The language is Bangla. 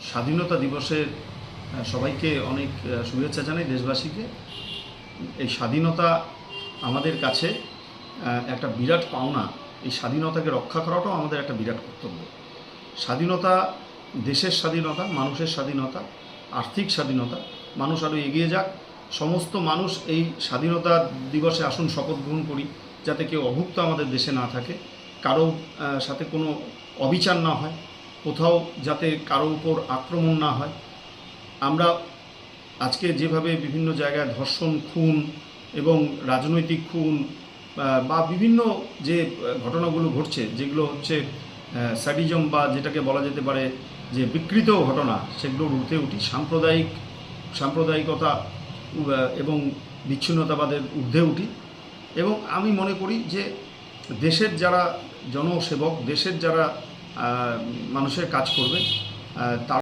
স্বাধীনতা দিবসের সবাইকে অনেক শুভেচ্ছা জানাই দেশবাসীকে। এই স্বাধীনতা আমাদের কাছে একটা বিরাট পাওনা। এই স্বাধীনতাকে রক্ষা করাটাও আমাদের একটা বিরাট কর্তব্য। স্বাধীনতা দেশের স্বাধীনতা, মানুষের স্বাধীনতা, আর্থিক স্বাধীনতা। মানুষ আরও এগিয়ে যাক। সমস্ত মানুষ এই স্বাধীনতা দিবসে আসুন শপথ গ্রহণ করি, যাতে কেউ অভুক্ত আমাদের দেশে না থাকে, কারো সাথে কোনো অবিচার না হয়, কোথাও যাতে কারো উপর আক্রমণ না হয়। আমরা আজকে যেভাবে বিভিন্ন জায়গায় ধর্ষণ, খুন এবং রাজনৈতিক খুন বা বিভিন্ন যে ঘটনাগুলো ঘটছে, যেগুলো হচ্ছে স্যাডিজম বা যেটাকে বলা যেতে পারে যে বিকৃত ঘটনা, সেগুলোর ঊর্ধ্বে উঠি। সাম্প্রদায়িকতা এবং বিচ্ছিন্নতাবাদের ঊর্ধ্বে উঠি। এবং আমি মনে করি যে দেশের যারা জনসেবক, দেশের যারা মানুষের কাজ করবে, তারা